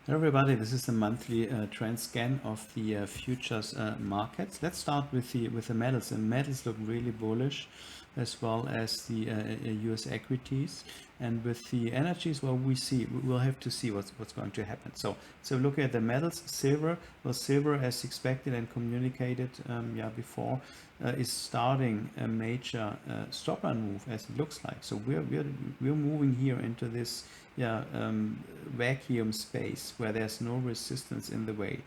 Hello everybody, this is the monthly trend scan of the futures markets. Let's start with the metals. The metals look really bullish, as well as the US equities. And with the energies, well, we'll have to see what's going to happen. So look at the metals. Silver, well, silver as expected and communicated before, is starting a major stop run move, as it looks like. So we're moving here into this vacuum space where there's no resistance in the way,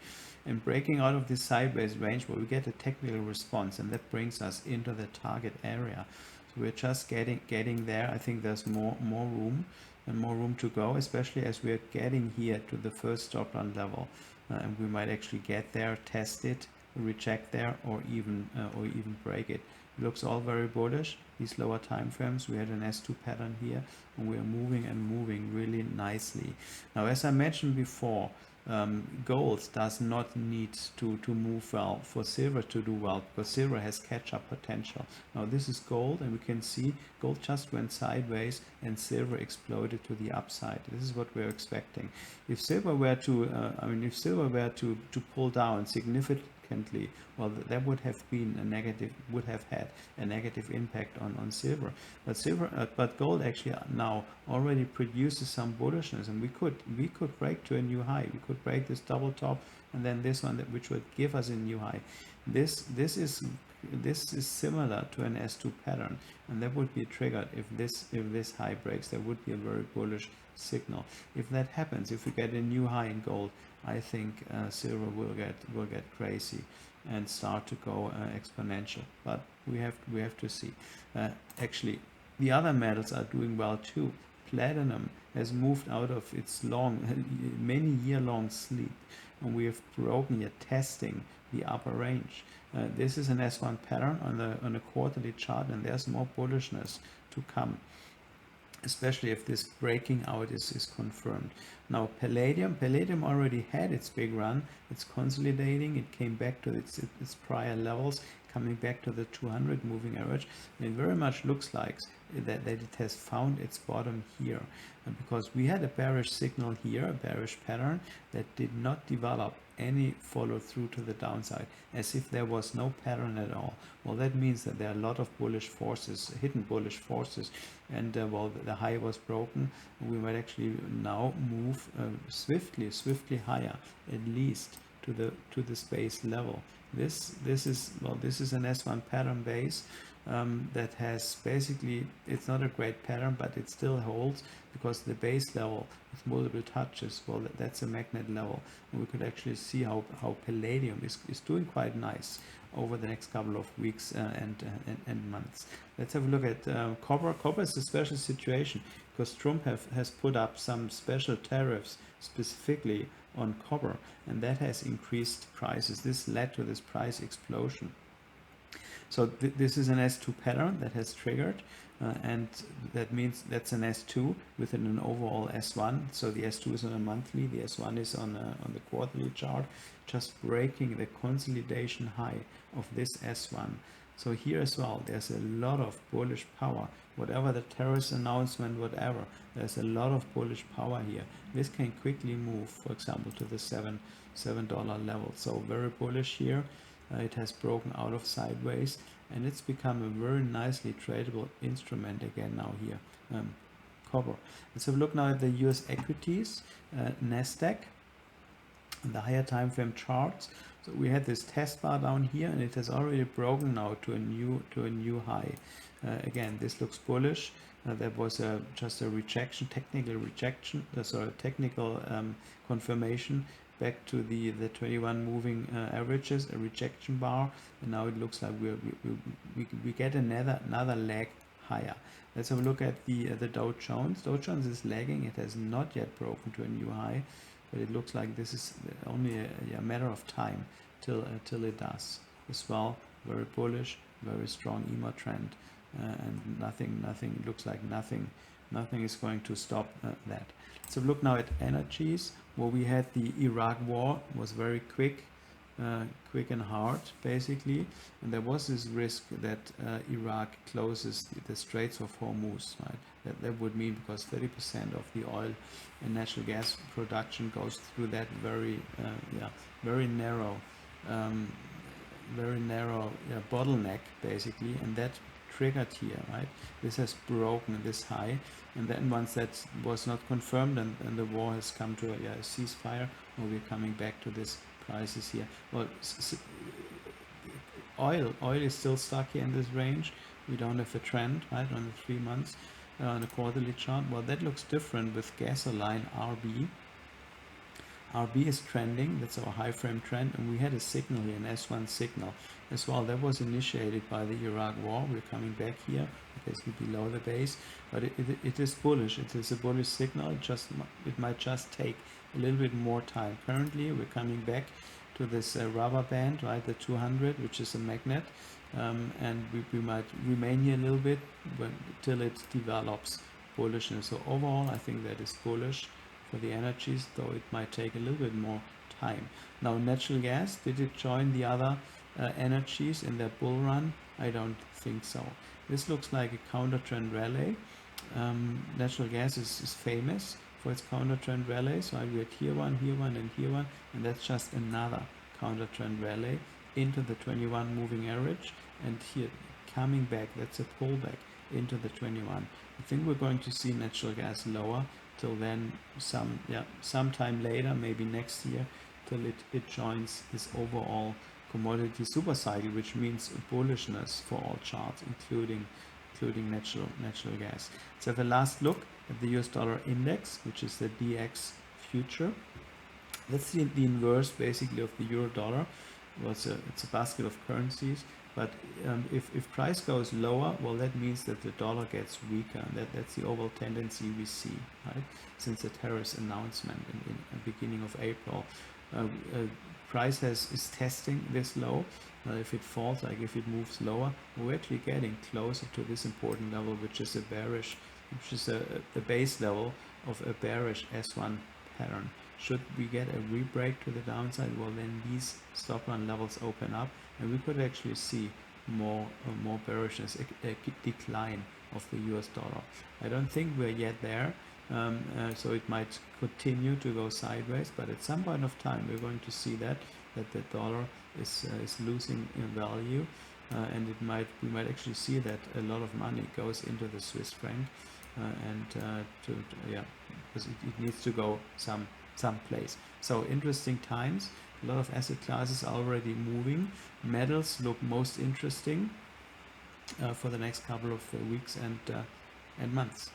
and breaking out of this sideways range where we get a technical response, and that brings us into the target area. So we're just getting there. I think there's more room and more room to go, especially as we're getting here to the first stop run level, and we might actually get there, test it, reject there, or even break it. It looks all very bullish. These lower time frames, we had an S2 pattern here, and we are moving and moving really nicely. Now, as I mentioned before, gold does not need to move well for silver to do well, because silver has catch-up potential. Now this is gold, and we can see gold just went sideways and silver exploded to the upside. This is what we're expecting. If silver were to pull down significantly, well, that would have been would have had a negative impact on silver. But gold actually now already produces some bullishness, and we could break to a new high. We could break this double top, and then this one, which would give us a new high. This is similar to an S2 pattern, and that would be triggered if this high breaks. There would be a very bullish signal. If that happens, if we get a new high in gold, I think silver will get crazy and start to go exponential. But we have to see. Actually, the other metals are doing well too. Platinum has moved out of its many year-long sleep, and we have broken here, testing the upper range. This is an S1 pattern on a quarterly chart, and there's more bullishness to come, especially if this breaking out is confirmed. Now palladium already had its big run. It's consolidating. It came back to its prior levels, coming back to the 200 moving average. And it very much looks like that it has found its bottom here, and because we had a bearish signal here, a bearish pattern that did not develop any follow through to the downside, as if there was no pattern at all. Well, that means that there are a lot of bullish forces, hidden bullish forces, and well, the high was broken. We might actually now move swiftly higher, at least to the space level. This is an S1 pattern base that has basically, it's not a great pattern, but it still holds, because the base level with multiple touches, well, that's a magnet level, and we could actually see how palladium is doing quite nice over the next couple of weeks and months. Let's have a look at copper. Copper is a special situation because Trump has put up some special tariffs specifically on copper, and that has increased prices. This led to this price explosion. So this is an S2 pattern that has triggered, and that means that's an S2 within an overall S1. So the S2 is on a monthly, the S1 is on the quarterly chart, just breaking the consolidation high of this S1. So here as well, there's a lot of bullish power. Whatever the terrorist announcement, whatever, there's a lot of bullish power here. This can quickly move, for example, to the $7 level. So very bullish here. It has broken out of sideways, and it's become a very nicely tradable instrument again now here. Copper. Let's have a look now at the US equities, Nasdaq, the higher time frame charts. So we had this test bar down here, and it has already broken now to a new high. Again, this looks bullish. There was just a rejection, technical rejection, technical confirmation back to the 21 moving averages, a rejection bar, and now it looks like we get another leg higher. Let's have a look at the Dow Jones. Dow Jones is lagging. It has not yet broken to a new high, but it looks like this is only a matter of time till it does. As well, very bullish, very strong EMA trend, and nothing looks like nothing is going to stop that. So look now at energies. Well, we had the Iraq war, was very quick, quick and hard, basically. And there was this risk that Iraq closes the Straits of Hormuz, right? That would mean, because 30% of the oil and natural gas production goes through that very very narrow um, bottleneck, basically, and that triggered here, right? This has broken this high, and then once that was not confirmed, and the war has come to a ceasefire, or we're coming back to this prices here. Well, oil is still stuck here in this range. We don't have a trend, right, on the 3 months, on the quarterly chart. Well, that looks different with gasoline RB. RB is trending, that's our high frame trend, and we had a signal here, an S1 signal as well. That was initiated by the Iraq war. We're coming back here, basically below the base, but it is bullish. It is a bullish signal. It might just take a little bit more time. Currently, we're coming back to this rubber band, right, the 200, which is a magnet, and we might remain here a little bit till it develops bullishness. So overall, I think that is bullish for the energies, though it might take a little bit more time. Now, natural gas, did it join the other energies in their bull run? I don't think so. This looks like a counter trend rally. Natural gas is famous for its counter trend rally. So we had here one, and here one, and that's just another counter trend rally into the 21 moving average, and here coming back, that's a pullback into the 21. I think we're going to see natural gas lower till then, sometime later, maybe next year, till it joins this overall commodity super cycle, which means bullishness for all charts, including natural gas. Let's have a last look at the US dollar index, which is the DX future. That's the inverse, basically, of the euro dollar. Well, it's a basket of currencies. But if price goes lower, well, that means that the dollar gets weaker, and that's the overall tendency we see, right? Since the tariffs announcement in the beginning of April, price is testing this low. If it falls, like if it moves lower, we're actually getting closer to this important level, which is the base level of a bearish S1 pattern. Should we get a re-break to the downside, well, then these stop run levels open up, and we could actually see more bearishness, a decline of the US dollar. I don't think we're yet there, so it might continue to go sideways, but at some point of time we're going to see that the dollar is losing in value, and we might actually see that a lot of money goes into the Swiss franc, because it needs to go someplace. So interesting times. A lot of asset classes are already moving. Metals look most interesting for the next couple of weeks and months.